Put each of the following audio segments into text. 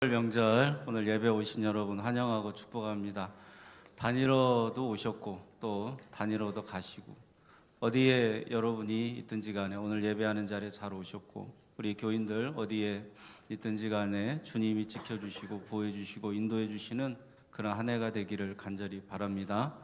명절 오늘 예배 오신 여러분 환영하고 축복합니다. 단일화도 오셨고 또 단일화도 가시고 어디에 여러분이 있든지 간에 오늘 예배하는 자리에 잘 오셨고 우리 교인들 어디에 있든지 간에 주님이 지켜주시고 보호해주시고 인도해주시는 그런 한 해가 되기를 간절히 바랍니다.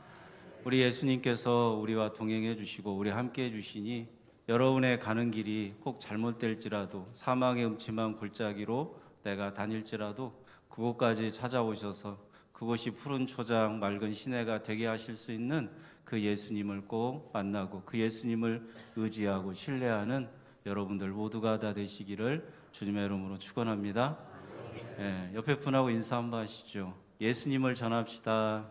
우리 예수님께서 우리와 동행해 주시고 우리 함께 해주시니 여러분의 가는 길이 혹 잘못될지라도 사망의 음침한 골짜기로 내가 다닐지라도 그곳까지 찾아오셔서 그곳이 푸른 초장 맑은 시내가 되게 하실 수 있는 그 예수님을 꼭 만나고 그 예수님을 의지하고 신뢰하는 여러분들 모두가 다 되시기를 주님의 이름으로 축원합니다. 옆에 분하고 인사 한번 하시죠. 예수님을 전합시다.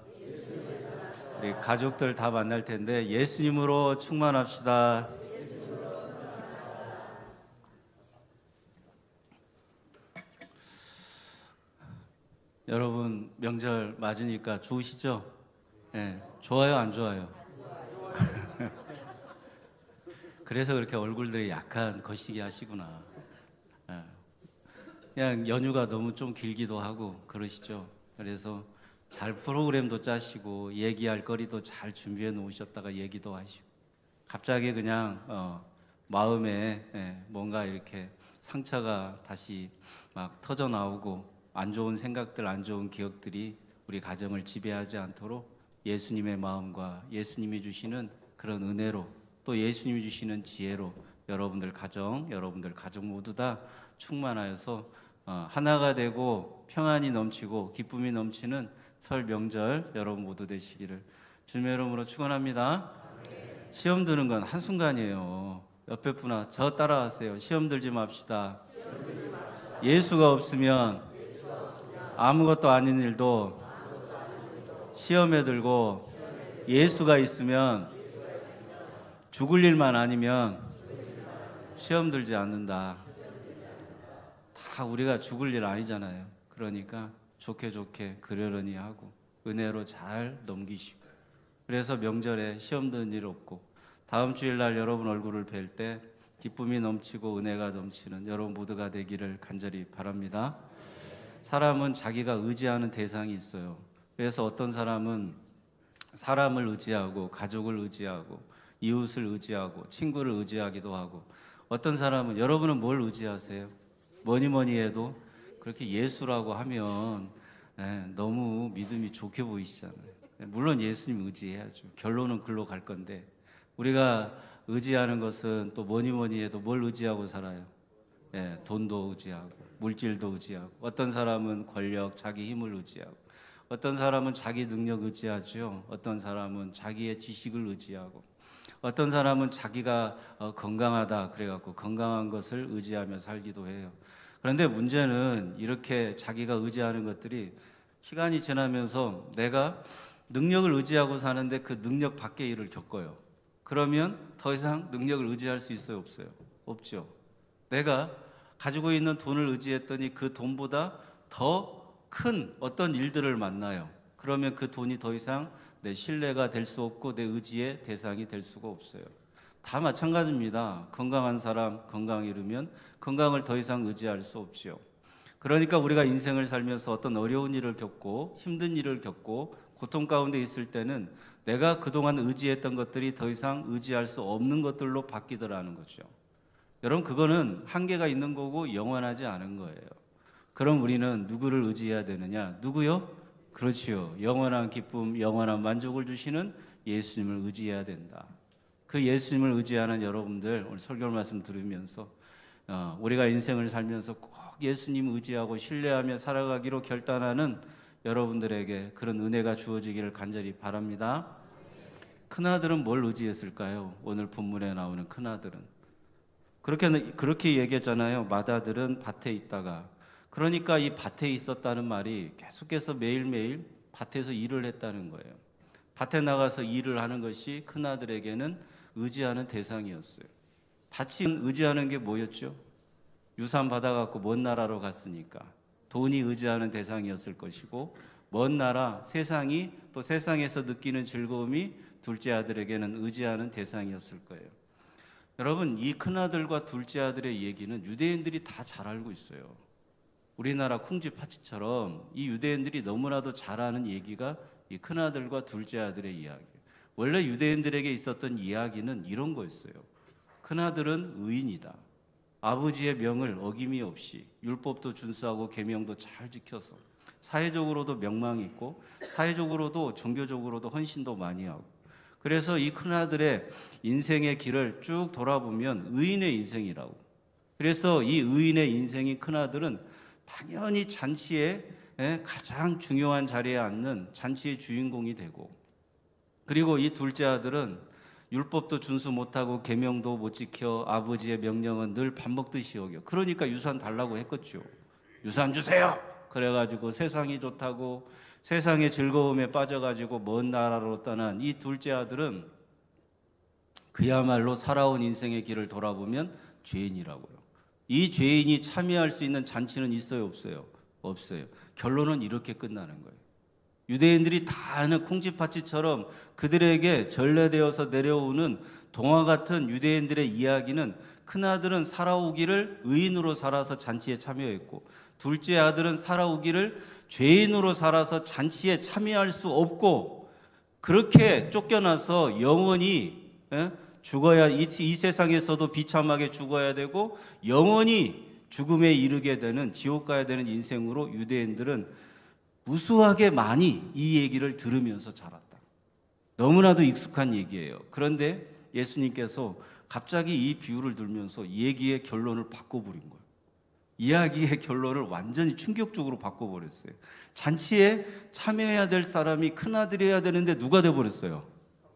우리 가족들 다 만날 텐데 예수님으로 충만합시다. 여러분 명절 맞으니까 좋으시죠? 좋아요, 안 좋아요? 그래서 그렇게 얼굴들이 약간 거시기 하시구나. 그냥 연휴가 너무 좀 길기도 하고 그러시죠. 그래서 잘 프로그램도 짜시고 얘기할 거리도 잘 준비해 놓으셨다가 얘기도 하시고 갑자기 그냥 마음에 뭔가 이렇게 상처가 다시 막 터져 나오고 안 좋은 생각들, 안 좋은 기억들이 우리 가정을 지배하지 않도록 예수님의 마음과 예수님이 주시는 그런 은혜로 또 예수님이 주시는 지혜로 여러분들 가족 모두 다 충만하여서 하나가 되고 평안이 넘치고 기쁨이 넘치는 설 명절 여러분 모두 되시기를 주님의 이름으로 축원합니다. 시험 드는 건 한순간이에요. 옆에 분아 저 따라하세요. 시험 들지 맙시다. 예수가 없으면 아무것도 아닌 일도 시험에 들고 예수가 있으면 죽을 일만 아니면 시험 들지 않는다. 다 우리가 죽을 일 아니잖아요. 그러니까 좋게 그러려니 하고 은혜로 잘 넘기시고 그래서 명절에 시험 드는 일 없고 다음 주일날 여러분 얼굴을 뵐 때 기쁨이 넘치고 은혜가 넘치는 여러분 모두가 되기를 간절히 바랍니다. 사람은 자기가 의지하는 대상이 있어요. 그래서 어떤 사람은 사람을 의지하고 가족을 의지하고 이웃을 의지하고 친구를 의지하기도 하고 어떤 사람은 여러분은 뭘 의지하세요? 뭐니 해도 그렇게 예수라고 하면 너무 믿음이 좋게 보이시잖아요. 물론 예수님 의지해야죠. 결론은 글로 갈 건데 우리가 의지하는 것은 또 뭐니 해도 뭘 의지하고 살아요? 돈도 의지하고 물질도 의지하고 어떤 사람은 권력, 자기 힘을 의지하고 어떤 사람은 자기 능력 의지하죠. 어떤 사람은 자기의 지식을 의지하고 어떤 사람은 자기가 건강하다 그래갖고 건강한 것을 의지하며 살기도 해요. 그런데 문제는 이렇게 자기가 의지하는 것들이 시간이 지나면서 내가 능력을 의지하고 사는데 그 능력 밖의 일을 겪어요. 그러면 더 이상 능력을 의지할 수 있어요, 없어요? 없죠. 내가 가지고 있는 돈을 의지했더니 그 돈보다 더 큰 어떤 일들을 만나요. 그러면 그 돈이 더 이상 내 신뢰가 될 수 없고 내 의지의 대상이 될 수가 없어요. 다 마찬가지입니다. 건강한 사람 건강 잃으면 건강을 더 이상 의지할 수 없지요. 그러니까 우리가 인생을 살면서 어떤 어려운 일을 겪고 힘든 일을 겪고 고통 가운데 있을 때는 내가 그동안 의지했던 것들이 더 이상 의지할 수 없는 것들로 바뀌더라는 거죠. 여러분 그거는 한계가 있는 거고 영원하지 않은 거예요. 그럼 우리는 누구를 의지해야 되느냐? 누구요? 그렇지요. 영원한 기쁨, 영원한 만족을 주시는 예수님을 의지해야 된다. 그 예수님을 의지하는 여러분들 오늘 설교 말씀 들으면서 우리가 인생을 살면서 꼭 예수님 의지하고 신뢰하며 살아가기로 결단하는 여러분들에게 그런 은혜가 주어지기를 간절히 바랍니다. 큰아들은 뭘 의지했을까요? 오늘 본문에 나오는 큰아들은 그렇게 얘기했잖아요. 맏아들은 밭에 있다가 그러니까 이 밭에 있었다는 말이 계속해서 매일매일 밭에서 일을 했다는 거예요. 밭에 나가서 일을 하는 것이 큰아들에게는 의지하는 대상이었어요. 밭이 의지하는 게 뭐였죠? 유산 받아갖고 먼 나라로 갔으니까 돈이 의지하는 대상이었을 것이고 먼 나라 세상이 또 세상에서 느끼는 즐거움이 둘째 아들에게는 의지하는 대상이었을 거예요. 여러분 이 큰아들과 둘째 아들의 얘기는 유대인들이 다 잘 알고 있어요. 우리나라 콩쥐파치처럼 이 유대인들이 너무나도 잘 아는 얘기가 이 큰아들과 둘째 아들의 이야기예요. 원래 유대인들에게 있었던 이야기는 이런 거였어요. 큰아들은 의인이다. 아버지의 명을 어김이 없이 율법도 준수하고 계명도 잘 지켜서 사회적으로도 명망이 있고 사회적으로도 종교적으로도 헌신도 많이 하고, 그래서 이 큰아들의 인생의 길을 쭉 돌아보면 의인의 인생이라고. 그래서 이 의인의 인생인 큰아들은 당연히 잔치에 가장 중요한 자리에 앉는 잔치의 주인공이 되고, 그리고 이 둘째 아들은 율법도 준수 못하고 계명도 못 지켜 아버지의 명령은 늘 밥 먹듯이 여겨. 그러니까 유산 달라고 했겠죠. 유산 주세요. 그래가지고 세상이 좋다고 세상의 즐거움에 빠져가지고 먼 나라로 떠난 이 둘째 아들은 그야말로 살아온 인생의 길을 돌아보면 죄인이라고요. 이 죄인이 참여할 수 있는 잔치는 있어요, 없어요? 없어요. 결론은 이렇게 끝나는 거예요. 유대인들이 다 아는 콩쥐파치처럼 그들에게 전래되어서 내려오는 동화 같은 유대인들의 이야기는, 큰아들은 살아오기를 의인으로 살아서 잔치에 참여했고 둘째 아들은 살아오기를 죄인으로 살아서 잔치에 참여할 수 없고 그렇게 쫓겨나서 영원히 죽어야, 이 세상에서도 비참하게 죽어야 되고 영원히 죽음에 이르게 되는, 지옥 가야 되는 인생으로 유대인들은 무수하게 많이 이 얘기를 들으면서 자랐다. 너무나도 익숙한 얘기예요. 그런데 예수님께서 갑자기 이 비유를 들면서 얘기의 결론을 바꿔버린 거예요. 이야기의 결론을 완전히 충격적으로 바꿔버렸어요. 잔치에 참여해야 될 사람이 큰아들이어야 되는데 누가 돼버렸어요?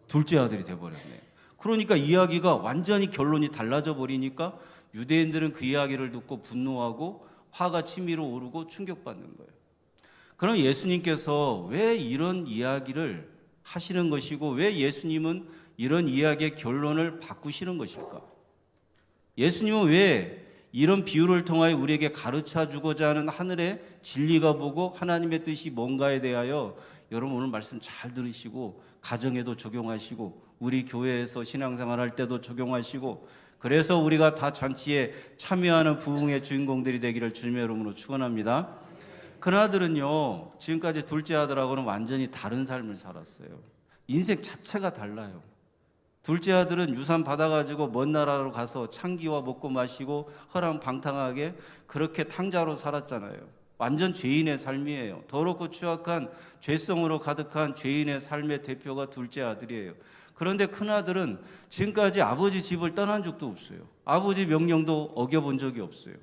둘째 아들이 돼버렸네요. 그러니까 이야기가 완전히 결론이 달라져 버리니까 유대인들은 그 이야기를 듣고 분노하고 화가 치밀어 오르고 충격받는 거예요. 그럼 예수님께서 왜 이런 이야기를 하시는 것이고 왜 예수님은 이런 이야기의 결론을 바꾸시는 것일까? 예수님은 왜 이런 비유를 통하여 우리에게 가르쳐 주고자 하는 하늘의 진리가 보고 하나님의 뜻이 뭔가에 대하여, 여러분 오늘 말씀 잘 들으시고 가정에도 적용하시고 우리 교회에서 신앙생활 할 때도 적용하시고, 그래서 우리가 다 잔치에 참여하는 부흥의 주인공들이 되기를 주님의 이름으로 축원합니다. 큰아들은요, 지금까지 둘째 아들하고는 완전히 다른 삶을 살았어요. 인생 자체가 달라요. 둘째 아들은 유산 받아가지고 먼 나라로 가서 창기와 먹고 마시고 허랑방탕하게 그렇게 탕자로 살았잖아요. 완전 죄인의 삶이에요. 더럽고 추악한 죄성으로 가득한 죄인의 삶의 대표가 둘째 아들이에요. 그런데 큰아들은 지금까지 아버지 집을 떠난 적도 없어요. 아버지 명령도 어겨본 적이 없어요.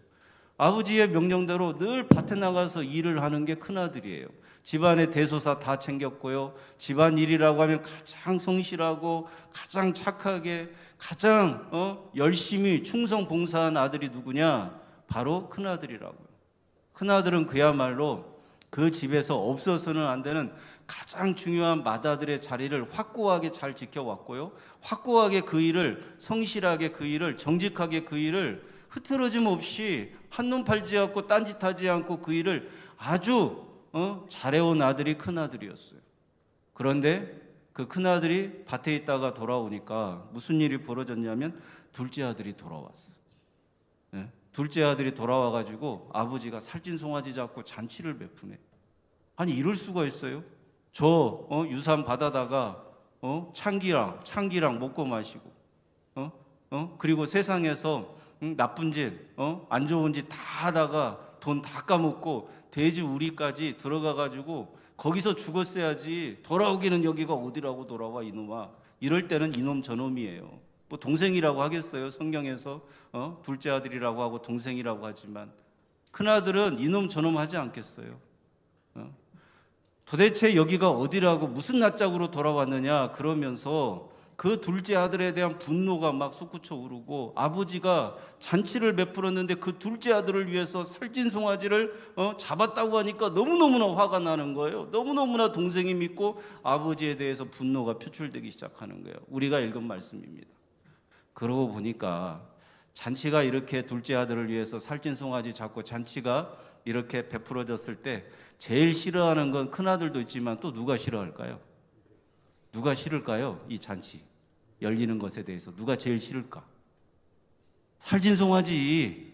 아버지의 명령대로 늘 밭에 나가서 일을 하는 게 큰아들이에요. 집안의 대소사 다 챙겼고요. 집안 일이라고 하면 가장 성실하고 가장 착하게 가장 열심히 충성 봉사한 아들이 누구냐? 바로 큰아들이라고요. 큰아들은 그야말로 그 집에서 없어서는 안 되는 가장 중요한 맏아들의 자리를 확고하게 잘 지켜왔고요. 확고하게 그 일을, 성실하게 그 일을, 정직하게 그 일을 흐트러짐 없이 한눈 팔지 않고 딴짓하지 않고 그 일을 아주 잘해온 아들이 큰아들이었어요. 그런데 그 큰아들이 밭에 있다가 돌아오니까 무슨 일이 벌어졌냐면 둘째 아들이 돌아왔어요. 네? 둘째 아들이 돌아와가지고 아버지가 살찐 송아지 잡고 잔치를 베푸네. 아니 이럴 수가 있어요? 저 유산 받아다가 창기랑 먹고 마시고 그리고 세상에서 나쁜 짓, 안 좋은 짓 다 하다가 돈 다 까먹고 돼지 우리까지 들어가가지고 거기서 죽었어야지. 돌아오기는 여기가 어디라고 돌아와 이놈아. 이럴 때는 이놈 저놈이에요. 뭐 동생이라고 하겠어요? 성경에서 둘째 아들이라고 하고 동생이라고 하지만 큰아들은 이놈 저놈 하지 않겠어요? 도대체 여기가 어디라고 무슨 낯짝으로 돌아왔느냐 그러면서 그 둘째 아들에 대한 분노가 막 솟구쳐 오르고, 아버지가 잔치를 베풀었는데 그 둘째 아들을 위해서 살찐 송아지를 잡았다고 하니까 너무너무나 화가 나는 거예요. 너무너무나 동생이 믿고 아버지에 대해서 분노가 표출되기 시작하는 거예요. 우리가 읽은 말씀입니다. 그러고 보니까 잔치가 이렇게 둘째 아들을 위해서 살찐 송아지 잡고 잔치가 이렇게 베풀어졌을 때 제일 싫어하는 건 큰아들도 있지만 또 누가 싫어할까요? 누가 싫을까요? 이 잔치 열리는 것에 대해서 누가 제일 싫을까? 살찐 송아지.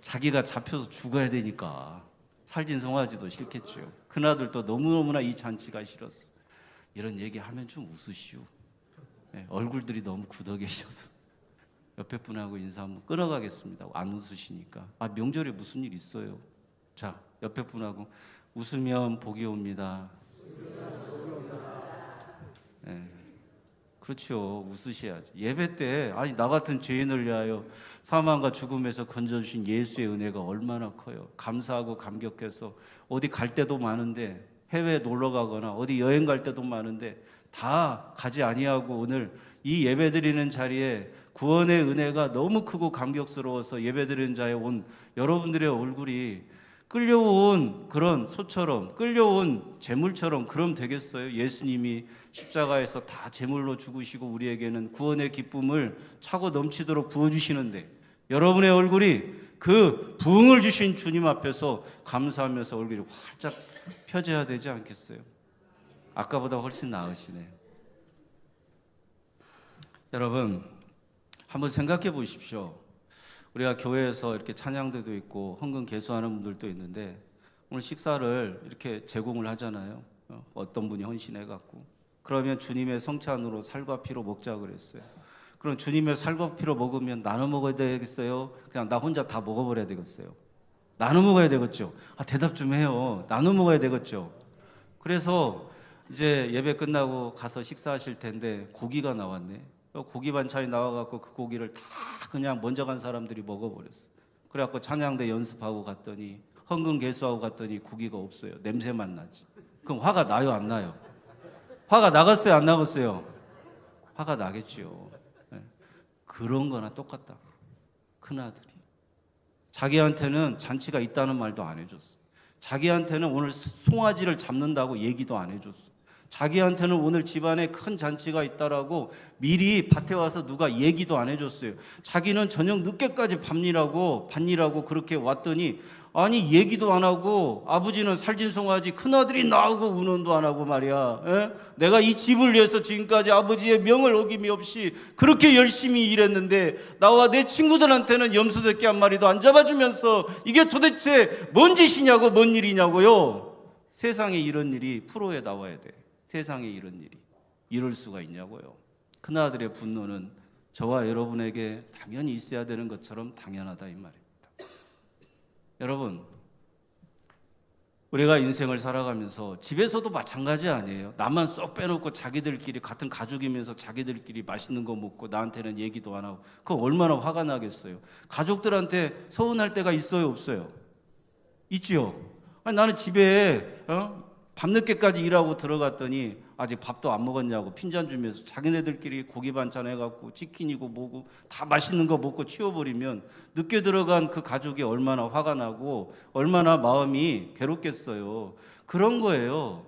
자기가 잡혀서 죽어야 되니까 살진 송아지도 싫겠죠. 큰아들도 너무너무나 이 잔치가 싫었어. 이런 얘기하면 좀 웃으시오. 네, 얼굴들이 너무 굳어 계셔서 옆에 분하고 인사 한번 끊어가겠습니다. 안 웃으시니까. 명절에 무슨 일 있어요? 자, 옆에 분하고 웃으면 복이 옵니다. 네, 그렇죠. 웃으셔야지. 예배 때 나 같은 죄인을 위하여 사망과 죽음에서 건져주신 예수의 은혜가 얼마나 커요. 감사하고 감격해서 어디 갈 때도 많은데, 해외 놀러 가거나 어디 여행 갈 때도 많은데 다 가지 아니하고 오늘 이 예배 드리는 자리에 구원의 은혜가 너무 크고 감격스러워서 예배 드리는 자에 온 여러분들의 얼굴이 끌려온 그런 소처럼, 끌려온 재물처럼 그럼 되겠어요? 예수님이 십자가에서 다 재물로 죽으시고 우리에게는 구원의 기쁨을 차고 넘치도록 부어주시는데, 여러분의 얼굴이 그 부흥을 주신 주님 앞에서 감사하면서 얼굴이 활짝 펴져야 되지 않겠어요? 아까보다 훨씬 나으시네요. 여러분, 한번 생각해 보십시오. 우리가 교회에서 이렇게 찬양대도 있고 헌금 개수하는 분들도 있는데, 오늘 식사를 이렇게 제공을 하잖아요. 어떤 분이 헌신해 갖고, 그러면 주님의 성찬으로 살과 피로 먹자 그랬어요. 그럼 주님의 살과 피로 먹으면 나눠 먹어야 되겠어요? 그냥 나 혼자 다 먹어버려야 되겠어요? 나눠 먹어야 되겠죠? 대답 좀 해요. 나눠 먹어야 되겠죠? 그래서 이제 예배 끝나고 가서 식사하실 텐데 고기가 나왔네. 고기 반찬이 나와갖고 그 고기를 다 그냥 먼저 간 사람들이 먹어버렸어. 그래갖고 찬양대 연습하고 갔더니, 헌금 개수하고 갔더니 고기가 없어요. 냄새만 나지. 그럼 화가 나요, 안 나요? 화가 나갔어요, 안 나갔어요? 화가 나겠죠. 네. 그런 거나 똑같다. 큰아들이 자기한테는 잔치가 있다는 말도 안 해줬어. 자기한테는 오늘 송아지를 잡는다고 얘기도 안 해줬어. 자기한테는 오늘 집안에 큰 잔치가 있다라고 미리 밭에 와서 누가 얘기도 안 해줬어요. 자기는 저녁 늦게까지 밭일하고 그렇게 왔더니, 아니 얘기도 안 하고, 아버지는 살진 송아지 큰아들이 나오고 운원도 안 하고 말이야. 에? 내가 이 집을 위해서 지금까지 아버지의 명을 어김이 없이 그렇게 열심히 일했는데 나와 내 친구들한테는 염소 새끼 한 마리도 안 잡아주면서 이게 도대체 뭔 짓이냐고, 뭔 일이냐고요. 세상에 이런 일이 프로에 나와야 돼. 세상에 이런 일이 이럴 수가 있냐고요. 큰아들의 분노는 저와 여러분에게 당연히 있어야 되는 것처럼 당연하다 이 말입니다. 여러분, 우리가 인생을 살아가면서 집에서도 마찬가지 아니에요? 나만 쏙 빼놓고 자기들끼리, 같은 가족이면서 자기들끼리 맛있는 거 먹고 나한테는 얘기도 안 하고, 그거 얼마나 화가 나겠어요. 가족들한테 서운할 때가 있어요, 없어요? 있지요. 나는 집에 밤늦게까지 일하고 들어갔더니 아직 밥도 안 먹었냐고 핀잔 주면서 자기네들끼리 고기 반찬 해갖고 치킨이고 뭐고 다 맛있는 거 먹고 치워버리면 늦게 들어간 그 가족이 얼마나 화가 나고 얼마나 마음이 괴롭겠어요. 그런 거예요.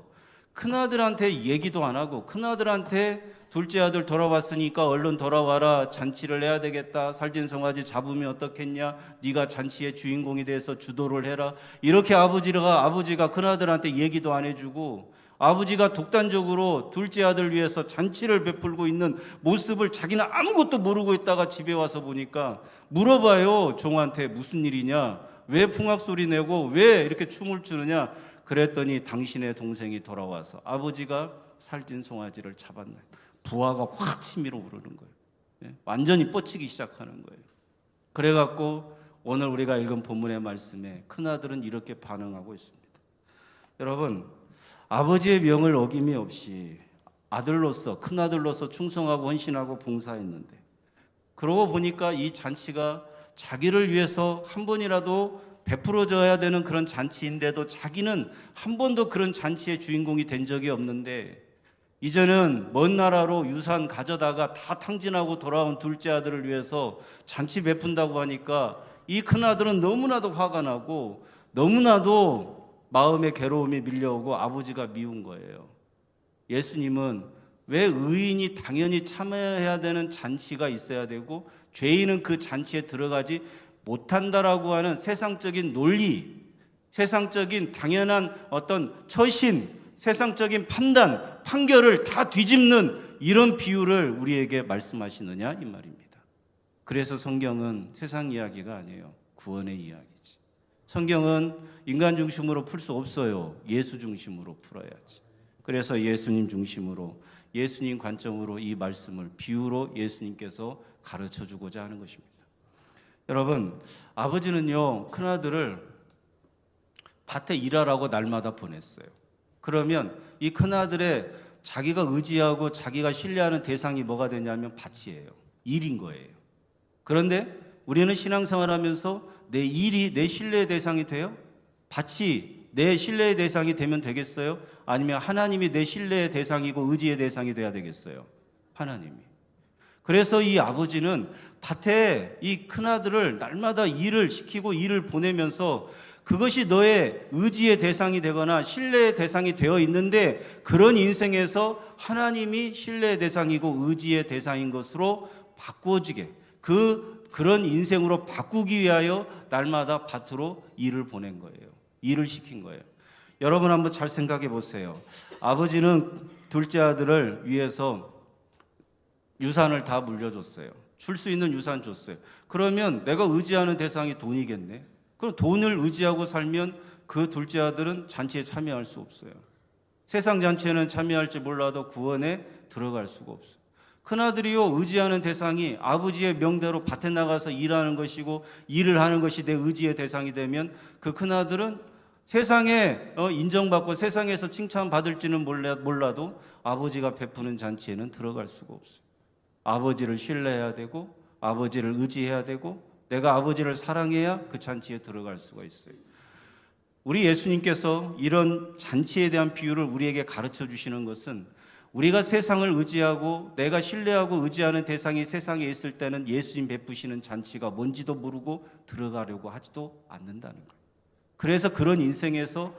큰아들한테 얘기도 안 하고, 큰아들한테 둘째 아들 돌아왔으니까 얼른 돌아와라, 잔치를 해야 되겠다, 살진 송아지 잡으면 어떻겠냐, 네가 잔치의 주인공이 돼서 주도를 해라, 이렇게 아버지가 큰아들한테 얘기도 안 해주고, 아버지가 독단적으로 둘째 아들 위해서 잔치를 베풀고 있는 모습을 자기는 아무것도 모르고 있다가 집에 와서 보니까 물어봐요. 종한테 무슨 일이냐, 왜 풍악소리 내고 왜 이렇게 춤을 추느냐. 그랬더니 당신의 동생이 돌아와서 아버지가 살찐 송아지를 잡았네. 부하가 확 치밀어 오르는 거예요. 완전히 뻗치기 시작하는 거예요. 그래갖고 오늘 우리가 읽은 본문의 말씀에 큰아들은 이렇게 반응하고 있습니다. 여러분, 아버지의 명을 어김이 없이 아들로서, 큰아들로서 충성하고 헌신하고 봉사했는데, 그러고 보니까 이 잔치가 자기를 위해서 한 번이라도 베풀어져야 되는 그런 잔치인데도 자기는 한 번도 그런 잔치의 주인공이 된 적이 없는데, 이제는 먼 나라로 유산 가져다가 다 탕진하고 돌아온 둘째 아들을 위해서 잔치 베푼다고 하니까 이 큰아들은 너무나도 화가 나고 너무나도 마음의 괴로움이 밀려오고 아버지가 미운 거예요. 예수님은 왜 의인이 당연히 참여해야 되는 잔치가 있어야 되고 죄인은 그 잔치에 들어가지 못한다라고 하는 세상적인 논리, 세상적인 당연한 어떤 처신, 세상적인 판단, 판결을 다 뒤집는 이런 비유를 우리에게 말씀하시느냐 이 말입니다. 그래서 성경은 세상 이야기가 아니에요. 구원의 이야기지. 성경은 인간 중심으로 풀 수 없어요. 예수 중심으로 풀어야지. 그래서 예수님 중심으로, 예수님 관점으로 이 말씀을 비유로 예수님께서 가르쳐 주고자 하는 것입니다. 여러분, 아버지는요, 큰아들을 밭에 일하라고 날마다 보냈어요. 그러면 이 큰아들의 자기가 의지하고 자기가 신뢰하는 대상이 뭐가 되냐면 밭이에요. 일인 거예요. 그런데 우리는 신앙생활하면서 내 일이 내 신뢰의 대상이 돼요? 밭이 내 신뢰의 대상이 되면 되겠어요? 아니면 하나님이 내 신뢰의 대상이고 의지의 대상이 돼야 되겠어요? 하나님이. 그래서 이 아버지는 밭에 이 큰아들을 날마다 일을 시키고 일을 보내면서 그것이 너의 의지의 대상이 되거나 신뢰의 대상이 되어 있는데 그런 인생에서 하나님이 신뢰의 대상이고 의지의 대상인 것으로 바꾸어지게 그런 인생으로 바꾸기 위하여 날마다 밭으로 일을 보낸 거예요. 일을 시킨 거예요. 여러분 한번 잘 생각해 보세요. 아버지는 둘째 아들을 위해서 유산을 다 물려줬어요. 줄 수 있는 유산 줬어요. 그러면 내가 의지하는 대상이 돈이겠네. 그럼 돈을 의지하고 살면 그 둘째 아들은 잔치에 참여할 수 없어요. 세상 잔치에는 참여할지 몰라도 구원에 들어갈 수가 없어요. 큰아들이요, 의지하는 대상이 아버지의 명대로 밭에 나가서 일하는 것이고 일을 하는 것이 내 의지의 대상이 되면 그 큰아들은 세상에 인정받고 세상에서 칭찬받을지는 몰라도 아버지가 베푸는 잔치에는 들어갈 수가 없어요. 아버지를 신뢰해야 되고 아버지를 의지해야 되고 내가 아버지를 사랑해야 그 잔치에 들어갈 수가 있어요. 우리 예수님께서 이런 잔치에 대한 비유를 우리에게 가르쳐 주시는 것은 우리가 세상을 의지하고 내가 신뢰하고 의지하는 대상이 세상에 있을 때는 예수님 베푸시는 잔치가 뭔지도 모르고 들어가려고 하지도 않는다는 거예요. 그래서 그런 인생에서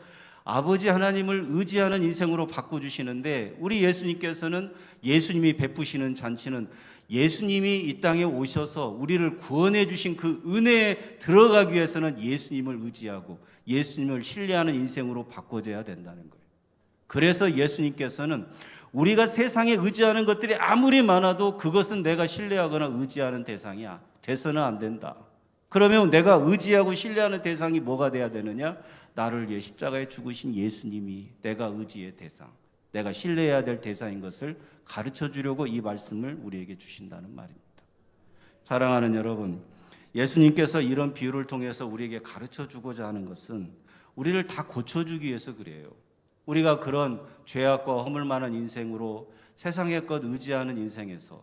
아버지 하나님을 의지하는 인생으로 바꿔주시는데 우리 예수님께서는 예수님이 베푸시는 잔치는 예수님이 이 땅에 오셔서 우리를 구원해 주신 그 은혜에 들어가기 위해서는 예수님을 의지하고 예수님을 신뢰하는 인생으로 바꿔줘야 된다는 거예요. 그래서 예수님께서는 우리가 세상에 의지하는 것들이 아무리 많아도 그것은 내가 신뢰하거나 의지하는 대상이야. 돼서는 안 된다. 그러면 내가 의지하고 신뢰하는 대상이 뭐가 돼야 되느냐? 나를 위해 십자가에 죽으신 예수님이 내가 의지의 대상, 내가 신뢰해야 될 대상인 것을 가르쳐 주려고 이 말씀을 우리에게 주신다는 말입니다. 사랑하는 여러분, 예수님께서 이런 비유를 통해서 우리에게 가르쳐 주고자 하는 것은 우리를 다 고쳐주기 위해서 그래요. 우리가 그런 죄악과 허물 많은 인생으로 세상의 것 의지하는 인생에서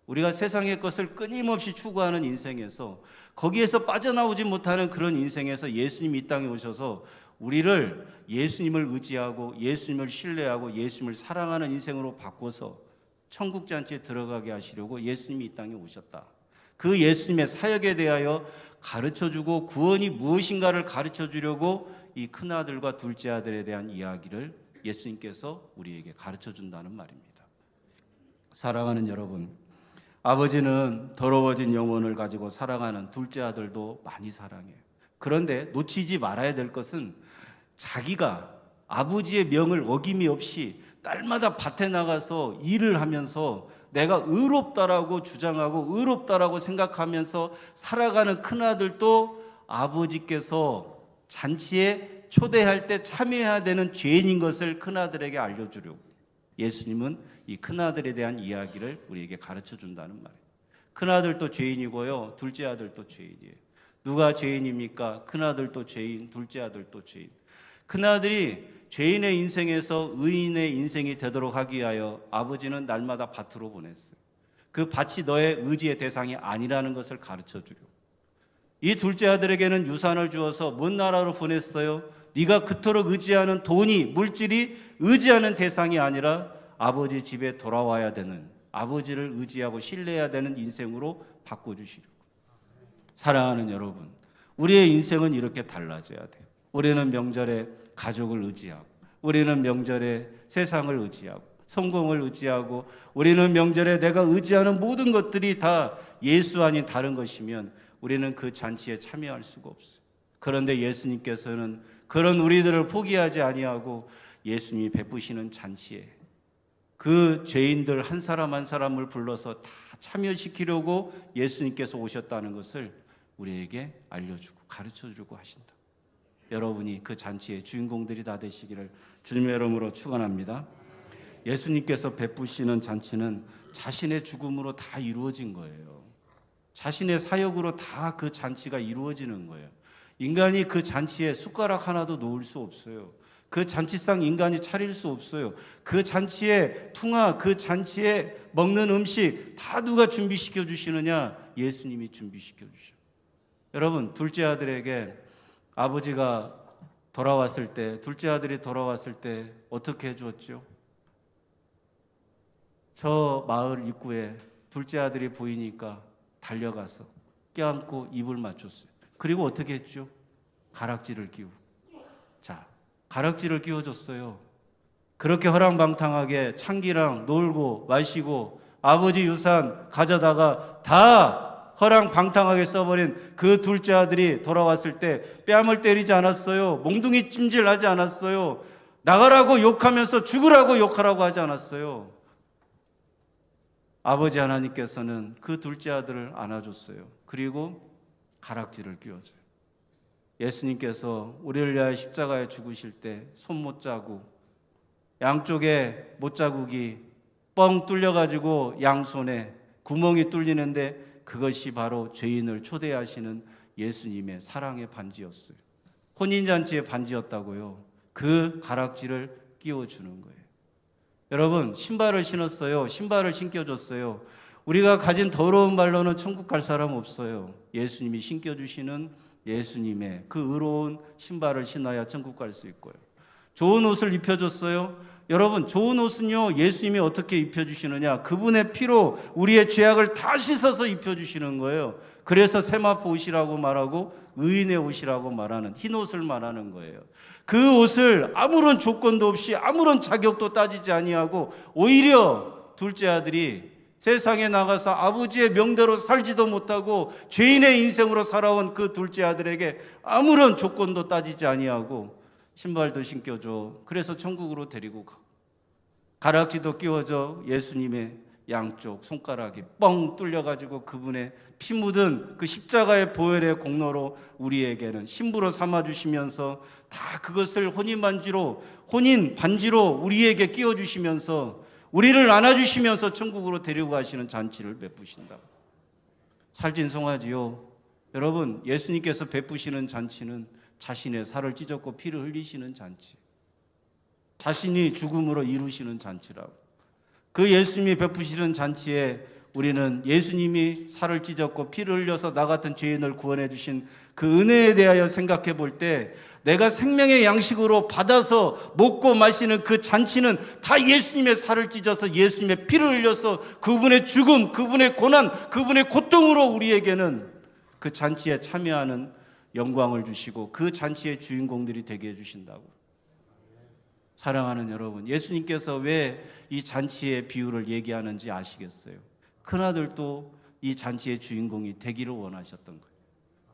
우리가 세상의 것을 끊임없이 추구하는 인생에서 거기에서 빠져나오지 못하는 그런 인생에서 예수님이 이 땅에 오셔서 우리를 예수님을 의지하고 예수님을 신뢰하고 예수님을 사랑하는 인생으로 바꿔서 천국 잔치에 들어가게 하시려고 예수님이 이 땅에 오셨다. 그 예수님의 사역에 대하여 가르쳐주고 구원이 무엇인가를 가르쳐주려고 이 큰아들과 둘째 아들에 대한 이야기를 예수님께서 우리에게 가르쳐준다는 말입니다. 사랑하는 여러분, 아버지는 더러워진 영혼을 가지고 살아가는 둘째 아들도 많이 사랑해요. 그런데 놓치지 말아야 될 것은 자기가 아버지의 명을 어김이 없이 날마다 밭에 나가서 일을 하면서 내가 의롭다라고 주장하고 의롭다라고 생각하면서 살아가는 큰아들도 아버지께서 잔치에 초대할 때 참여해야 되는 죄인인 것을 큰아들에게 알려주려고 예수님은 이 큰아들에 대한 이야기를 우리에게 가르쳐 준다는 말이에요. 큰아들도 죄인이고요, 둘째 아들도 죄인이에요. 누가 죄인입니까? 큰아들도 죄인, 둘째 아들도 죄인. 큰아들이 죄인의 인생에서 의인의 인생이 되도록 하기 위하여 아버지는 날마다 밭으로 보냈어요. 그 밭이 너의 의지의 대상이 아니라는 것을 가르쳐 주려고. 이 둘째 아들에게는 유산을 주어서 먼 나라로 보냈어요. 네가 그토록 의지하는 돈이, 물질이 의지하는 대상이 아니라 아버지 집에 돌아와야 되는, 아버지를 의지하고 신뢰해야 되는 인생으로 바꿔주시려고. 사랑하는 여러분, 우리의 인생은 이렇게 달라져야 돼요. 우리는 명절에 가족을 의지하고, 우리는 명절에 세상을 의지하고, 성공을 의지하고, 우리는 명절에 내가 의지하는 모든 것들이 다 예수 아닌 다른 것이면 우리는 그 잔치에 참여할 수가 없어요. 그런데 예수님께서는 그런 우리들을 포기하지 아니하고 예수님이 베푸시는 잔치에 그 죄인들 한 사람 한 사람을 불러서 다 참여시키려고 예수님께서 오셨다는 것을 우리에게 알려주고 가르쳐주고 하신다. 여러분이 그 잔치의 주인공들이 다 되시기를 주님의 이름으로 축원합니다. 예수님께서 베푸시는 잔치는 자신의 죽음으로 다 이루어진 거예요. 자신의 사역으로 다 그 잔치가 이루어지는 거예요. 인간이 그 잔치에 숟가락 하나도 놓을 수 없어요. 그 잔치상 인간이 차릴 수 없어요. 그 잔치에 퉁아, 그 잔치에 먹는 음식 다 누가 준비시켜 주시느냐? 예수님이 준비시켜 주셔요. 여러분, 둘째 아들에게 아버지가 돌아왔을 때, 둘째 아들이 돌아왔을 때 어떻게 해주었죠? 저 마을 입구에 둘째 아들이 보이니까 달려가서 껴안고 입을 맞췄어요. 그리고 어떻게 했죠? 가락지를 끼우고. 자, 가락지를 끼워줬어요. 그렇게 허랑방탕하게 창기랑 놀고 마시고 아버지 유산 가져다가 다 허랑방탕하게 써버린 그 둘째 아들이 돌아왔을 때 뺨을 때리지 않았어요. 몽둥이 찜질하지 않았어요. 나가라고 욕하면서 죽으라고 욕하라고 하지 않았어요. 아버지 하나님께서는 그 둘째 아들을 안아줬어요. 그리고 가락지를 끼워줘요. 예수님께서 우리를 위하여 십자가에 죽으실 때 손못 자국, 양쪽에 못자국이 뻥 뚫려가지고 양손에 구멍이 뚫리는데 그것이 바로 죄인을 초대하시는 예수님의 사랑의 반지였어요. 혼인잔치의 반지였다고요. 그 가락지를 끼워주는 거예요. 여러분, 신발을 신었어요. 신발을 신겨줬어요. 우리가 가진 더러운 발로는 천국 갈 사람 없어요. 예수님이 신겨주시는 예수님의 그 의로운 신발을 신어야 천국 갈 수 있고요. 좋은 옷을 입혀줬어요. 여러분, 좋은 옷은요, 예수님이 어떻게 입혀주시느냐? 그분의 피로 우리의 죄악을 다 씻어서 입혀주시는 거예요. 그래서 세마포 옷이라고 말하고 의인의 옷이라고 말하는 흰 옷을 말하는 거예요. 그 옷을 아무런 조건도 없이 아무런 자격도 따지지 아니하고 오히려 둘째 아들이 세상에 나가서 아버지의 명대로 살지도 못하고 죄인의 인생으로 살아온 그 둘째 아들에게 아무런 조건도 따지지 아니하고 신발도 신겨줘. 그래서 천국으로 데리고 가고 가락지도 끼워줘. 예수님의 양쪽 손가락이 뻥 뚫려가지고 그분의 피 묻은 그 십자가의 보혈의 공로로 우리에게는 신부로 삼아주시면서 다 그것을 혼인 반지로 우리에게 끼워주시면서 우리를 안아주시면서 천국으로 데리고 가시는 잔치를 베푸신다. 살진송하지요. 여러분, 예수님께서 베푸시는 잔치는 자신의 살을 찢었고 피를 흘리시는 잔치, 자신이 죽음으로 이루시는 잔치라고. 그 예수님이 베푸시는 잔치에 우리는 예수님이 살을 찢었고 피를 흘려서 나 같은 죄인을 구원해 주신 그 은혜에 대하여 생각해 볼 때 내가 생명의 양식으로 받아서 먹고 마시는 그 잔치는 다 예수님의 살을 찢어서 예수님의 피를 흘려서 그분의 죽음, 그분의 고난, 그분의 고통으로 우리에게는 그 잔치에 참여하는 영광을 주시고 그 잔치의 주인공들이 되게 해주신다고. 사랑하는 여러분, 예수님께서 왜 이 잔치의 비유를 얘기하는지 아시겠어요? 큰아들도 이 잔치의 주인공이 되기를 원하셨던 거예요.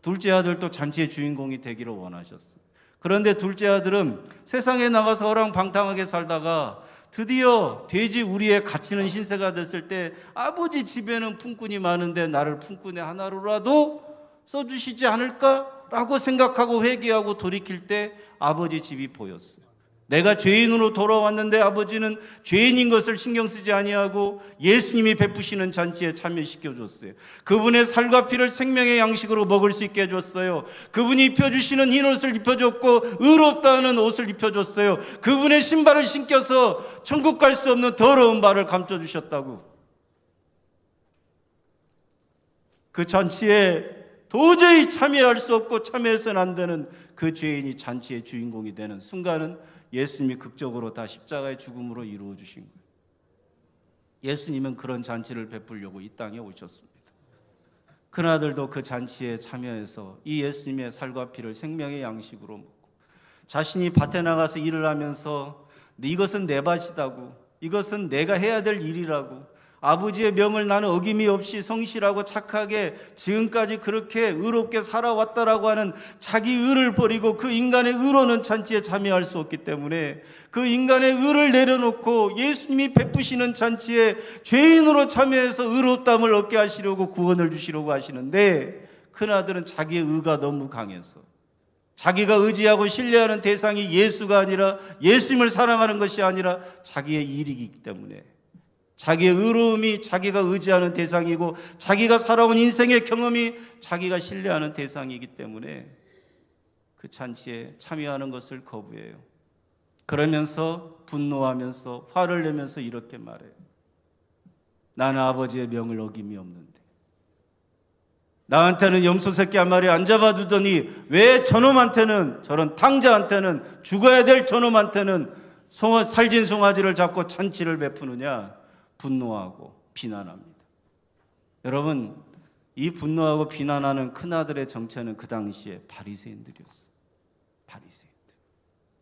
둘째 아들도 잔치의 주인공이 되기를 원하셨어요. 그런데 둘째 아들은 세상에 나가서 허랑방탕하게 살다가 드디어 돼지 우리에 갇히는 신세가 됐을 때 아버지 집에는 품꾼이 많은데 나를 품꾼의 하나로라도 써주시지 않을까라고 생각하고 회개하고 돌이킬 때 아버지 집이 보였어요. 내가 죄인으로 돌아왔는데 아버지는 죄인인 것을 신경 쓰지 아니하고 예수님이 베푸시는 잔치에 참여시켜줬어요. 그분의 살과 피를 생명의 양식으로 먹을 수 있게 해줬어요. 그분이 입혀주시는 흰 옷을 입혀줬고 의롭다는 옷을 입혀줬어요. 그분의 신발을 신겨서 천국 갈 수 없는 더러운 발을 감춰주셨다고. 그 잔치에 도저히 참여할 수 없고 참여해서는 안 되는 그 죄인이 잔치의 주인공이 되는 순간은 예수님이 극적으로 다 십자가의 죽음으로 이루어 주신 거예요. 예수님은 그런 잔치를 베풀려고 이 땅에 오셨습니다. 큰아들도 그 잔치에 참여해서 이 예수님의 살과 피를 생명의 양식으로 먹고 자신이 밭에 나가서 일을 하면서 이것은 내 밭이다고, 이것은 내가 해야 될 일이라고, 아버지의 명을 나는 어김이 없이 성실하고 착하게 지금까지 그렇게 의롭게 살아왔다라고 하는 자기 의를 버리고 그 인간의 의로는 잔치에 참여할 수 없기 때문에 그 인간의 의를 내려놓고 예수님이 베푸시는 잔치에 죄인으로 참여해서 의롭다함을 얻게 하시려고 구원을 주시려고 하시는데 큰아들은 자기의 의가 너무 강해서 자기가 의지하고 신뢰하는 대상이 예수가 아니라 예수님을 사랑하는 것이 아니라 자기의 일이기 때문에 자기의 의로움이 자기가 의지하는 대상이고 자기가 살아온 인생의 경험이 자기가 신뢰하는 대상이기 때문에 그 잔치에 참여하는 것을 거부해요. 그러면서 분노하면서 화를 내면서 이렇게 말해요. 나는 아버지의 명을 어김이 없는데 나한테는 염소 새끼 한 마리 안 잡아두더니 왜 저놈한테는, 저런 탕자한테는, 죽어야 될 저놈한테는 살진 송아지를 잡고 잔치를 베푸느냐. 분노하고 비난합니다. 여러분, 이 분노하고 비난하는 큰아들의 정체는 그 당시에 바리새인들이었어요. 바리새인들.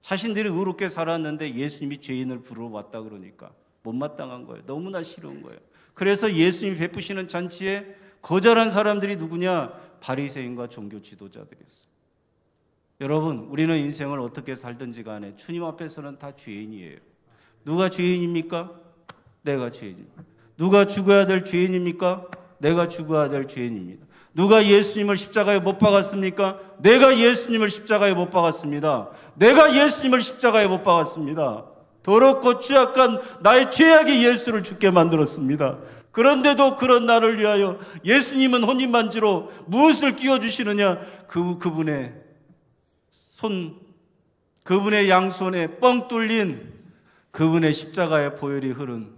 자신들이 의롭게 살았는데 예수님이 죄인을 부르러 왔다 그러니까 못마땅한 거예요. 너무나 싫은 거예요. 그래서 예수님이 베푸시는 잔치에 거절한 사람들이 누구냐? 바리새인과 종교 지도자들이었어요. 여러분, 우리는 인생을 어떻게 살든지 간에 주님 앞에서는 다 죄인이에요. 누가 죄인입니까? 내가 죄인입니다. 누가 죽어야 될 죄인입니까? 내가 죽어야 될 죄인입니다. 누가 예수님을 십자가에 못 박았습니까? 내가 예수님을 십자가에 못 박았습니다. 내가 예수님을 십자가에 못 박았습니다. 더럽고 취약한 나의 죄악이 예수를 죽게 만들었습니다. 그런데도 그런 나를 위하여 예수님은 혼인반지로 무엇을 끼워주시느냐? 그분의 그분의 양손에 뻥 뚫린 그분의 십자가의 보혈이 흐른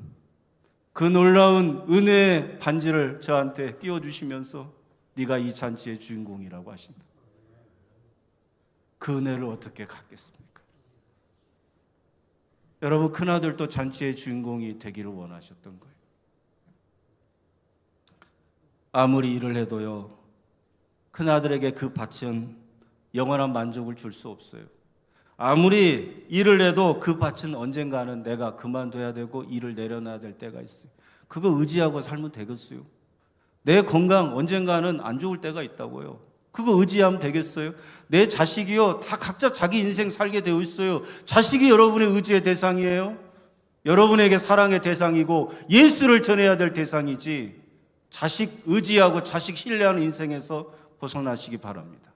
그 놀라운 은혜의 반지를 저한테 끼워주시면서 네가 이 잔치의 주인공이라고 하신다. 그 은혜를 어떻게 갖겠습니까? 여러분, 큰아들도 잔치의 주인공이 되기를 원하셨던 거예요. 아무리 일을 해도요, 큰아들에게 그 밭은 영원한 만족을 줄 수 없어요. 아무리 일을 해도 그 밭은 언젠가는 내가 그만둬야 되고 일을 내려놔야 될 때가 있어요. 그거 의지하고 살면 되겠어요? 내 건강 언젠가는 안 좋을 때가 있다고요. 그거 의지하면 되겠어요? 내 자식이요, 다 각자 자기 인생 살게 되어 있어요. 자식이 여러분의 의지의 대상이에요. 여러분에게 사랑의 대상이고 예수를 전해야 될 대상이지, 자식 의지하고 자식 신뢰하는 인생에서 벗어나시기 바랍니다.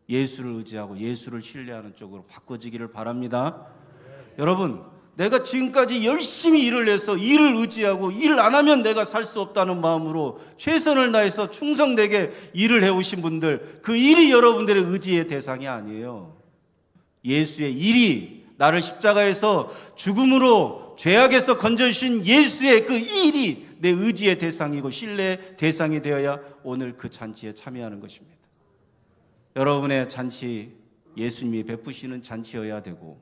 예수를 의지하고 예수를 신뢰하는 쪽으로 바꿔지기를 바랍니다. 여러분, 내가 지금까지 열심히 일을 해서 일을 의지하고 일 안 하면 내가 살 수 없다는 마음으로 최선을 다해서 충성되게 일을 해오신 분들, 그 일이 여러분들의 의지의 대상이 아니에요. 예수의 일이, 나를 십자가에서 죽음으로 죄악에서 건져주신 예수의 그 일이 내 의지의 대상이고 신뢰의 대상이 되어야 오늘 그 잔치에 참여하는 것입니다. 여러분의 잔치, 예수님이 베푸시는 잔치여야 되고,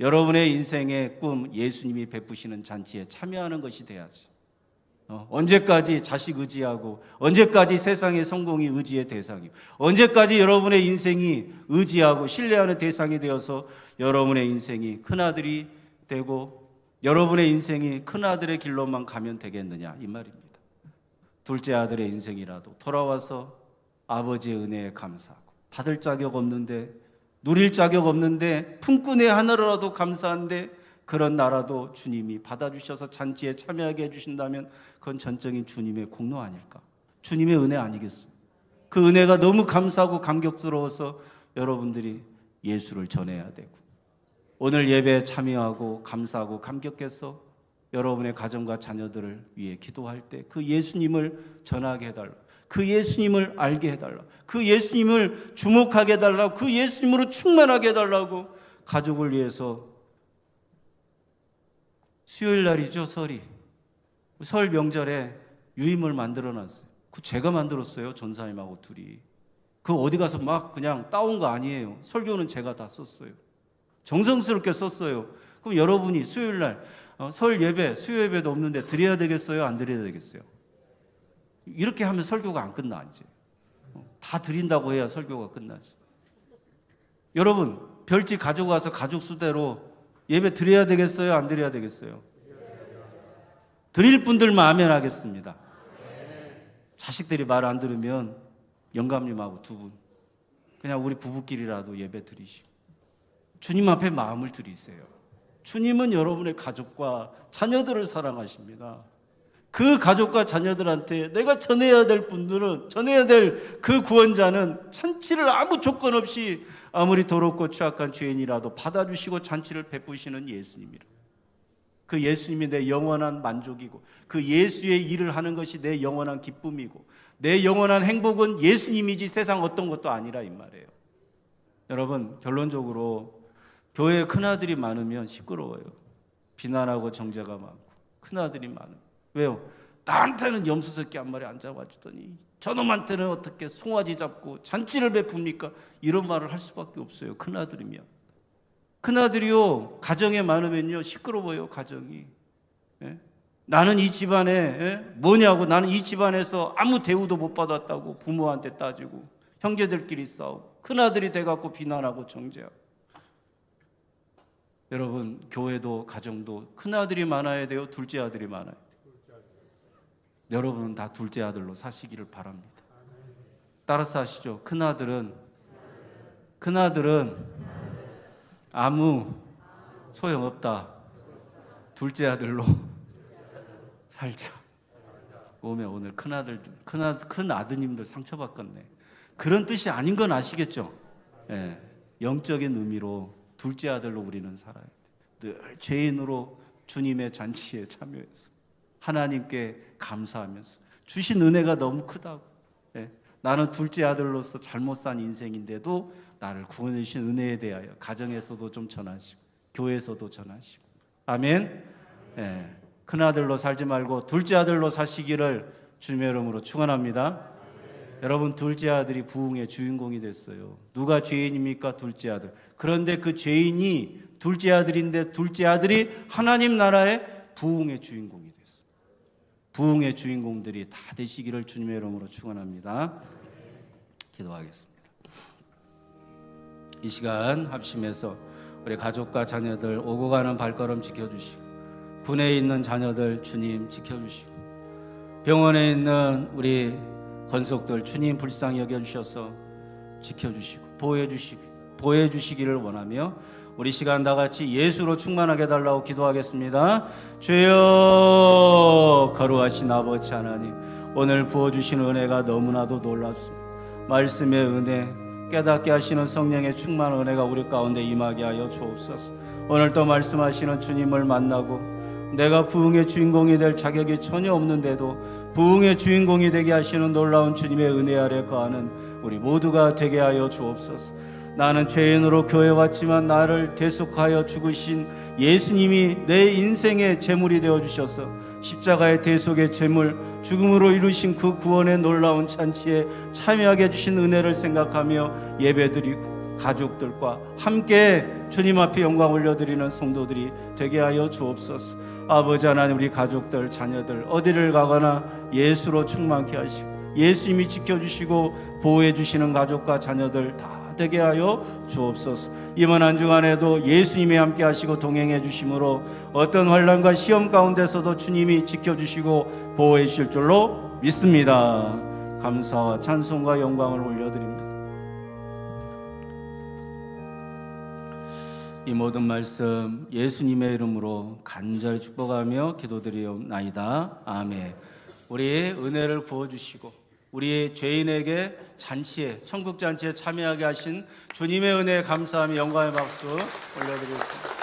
여러분의 인생의 꿈, 예수님이 베푸시는 잔치에 참여하는 것이 돼야지. 언제까지 자식 의지하고, 언제까지 세상의 성공이 의지의 대상이고, 언제까지 여러분의 인생이 의지하고 신뢰하는 대상이 되어서 여러분의 인생이 큰아들이 되고 여러분의 인생이 큰아들의 길로만 가면 되겠느냐, 이 말입니다. 둘째 아들의 인생이라도 돌아와서 아버지의 은혜에 감사하고, 받을 자격 없는데, 누릴 자격 없는데 품꾼의 하나로라도 감사한데 그런 나라도 주님이 받아주셔서 잔치에 참여하게 해주신다면 그건 전적인 주님의 공로 아닐까? 주님의 은혜 아니겠어요? 그 은혜가 너무 감사하고 감격스러워서 여러분들이 예수를 전해야 되고, 오늘 예배에 참여하고 감사하고 감격해서 여러분의 가정과 자녀들을 위해 기도할 때 그 예수님을 전하게 해달라, 그 예수님을 알게 해달라, 그 예수님을 주목하게 해달라고, 그 예수님으로 충만하게 해달라고 가족을 위해서 수요일 날이죠, 설이. 설 명절에 유임을 만들어놨어요. 그 제가 만들었어요, 전사님하고 둘이. 그 어디 가서 막 그냥 따온 거 아니에요. 설교는 제가 다 썼어요. 정성스럽게 썼어요. 그럼 여러분이 수요일 날 설 예배, 수요 예배도 없는데 드려야 되겠어요? 안 드려야 되겠어요? 이렇게 하면 설교가 안 끝나, 이제. 다 드린다고 해야 설교가 끝나지. 여러분, 별집 가져가서 가족 수대로 예배 드려야 되겠어요? 안 드려야 되겠어요? 드릴 분들만 아멘 하겠습니다. 자식들이 말 안 들으면 영감님하고 두 분, 그냥 우리 부부끼리라도 예배 드리시고 주님 앞에 마음을 드리세요. 주님은 여러분의 가족과 자녀들을 사랑하십니다. 그 가족과 자녀들한테 내가 전해야 될 분들은, 전해야 될 그 구원자는 잔치를 아무 조건 없이 아무리 더럽고 취약한 죄인이라도 받아주시고 잔치를 베푸시는 예수님이라. 그 예수님이 내 영원한 만족이고, 그 예수의 일을 하는 것이 내 영원한 기쁨이고, 내 영원한 행복은 예수님이지 세상 어떤 것도 아니라 이 말이에요. 여러분, 결론적으로 교회에 큰아들이 많으면 시끄러워요. 비난하고 정죄가 많고 큰아들이 많아요. 왜요? 나한테는 염소새끼 한 마리 안 잡아주더니 저놈한테는 어떻게 송아지 잡고 잔치를 베풉니까? 이런 말을 할 수밖에 없어요. 큰아들이면. 큰아들이요, 가정에 많으면요 시끄러워요. 가정이. 예? 나는 이 집안에 뭐냐고, 나는 이 집안에서 아무 대우도 못 받았다고 부모한테 따지고 형제들끼리 싸우고 큰아들이 돼갖고 비난하고 정죄하고. 여러분, 교회도 가정도 큰아들이 많아야 돼요? 둘째 아들이 많아야 돼요? 여러분은 다 둘째 아들로 사시기를 바랍니다. 따라서 하시죠. 큰아들은 아무 소용없다. 둘째 아들로 살자. 오늘 큰 아드님들 상처받겠네. 그런 뜻이 아닌 건 아시겠죠? 예, 영적인 의미로 둘째 아들로 우리는 살아야 돼. 늘 죄인으로 주님의 잔치에 참여해서 하나님께 감사하면서 주신 은혜가 너무 크다고. 예, 나는 둘째 아들로서 잘못 산 인생인데도 나를 구원해 주신 은혜에 대하여 가정에서도 좀 전하시고 교회에서도 전하시고. 아멘. 예, 큰아들로 살지 말고 둘째 아들로 사시기를 주님의 이름으로 축원합니다. 여러분, 둘째 아들이 부흥의 주인공이 됐어요. 누가 죄인입니까? 둘째 아들. 그런데 그 죄인이 둘째 아들인데 둘째 아들이 하나님 나라의 부흥의 주인공이 됐어요. 부흥의 주인공들이 다 되시기를 주님의 이름으로 축원합니다. 기도하겠습니다. 이 시간 합심해서 우리 가족과 자녀들 오고 가는 발걸음 지켜주시고, 군에 있는 자녀들 주님 지켜주시고, 병원에 있는 우리 권속들 주님 불쌍히 여겨주셔서 지켜주시고 보호해 주시기를 원하며, 우리 시간 다 같이 예수로 충만하게 달라고 기도하겠습니다. 주여, 거룩하신 아버지 하나님, 오늘 부어주신 은혜가 너무나도 놀랍습니다. 말씀의 은혜, 깨닫게 하시는 성령의 충만한 은혜가 우리 가운데 임하게 하여 주옵소서. 오늘 또 말씀하시는 주님을 만나고 내가 부흥의 주인공이 될 자격이 전혀 없는데도 부흥의 주인공이 되게 하시는 놀라운 주님의 은혜 아래 거하는 우리 모두가 되게 하여 주옵소서. 나는 죄인으로 교회에 왔지만 나를 대속하여 죽으신 예수님이 내 인생의 제물이 되어주셔서 십자가의 대속의 제물, 죽음으로 이루신 그 구원의 놀라운 잔치에 참여하게 해주신 은혜를 생각하며 예배드리고 가족들과 함께 주님 앞에 영광 올려드리는 성도들이 되게 하여 주옵소서. 아버지 하나님, 우리 가족들, 자녀들 어디를 가거나 예수로 충만케 하시고 예수님이 지켜주시고 보호해 주시는 가족과 자녀들 다 되게 하여 주옵소서. 이번 한 주간에도 예수님이 함께 하시고 동행해 주심으로 어떤 환난과 시험 가운데서도 주님이 지켜주시고 보호해 주실 줄로 믿습니다. 감사와 찬송과 영광을 올려드립니다. 이 모든 말씀 예수님의 이름으로 간절히 축복하며 기도드리옵나이다. 아멘. 우리의 은혜를 부어주시고 우리 죄인에게 잔치에, 천국 잔치에 참여하게 하신 주님의 은혜에 감사하며 영광의 박수 올려드리겠습니다.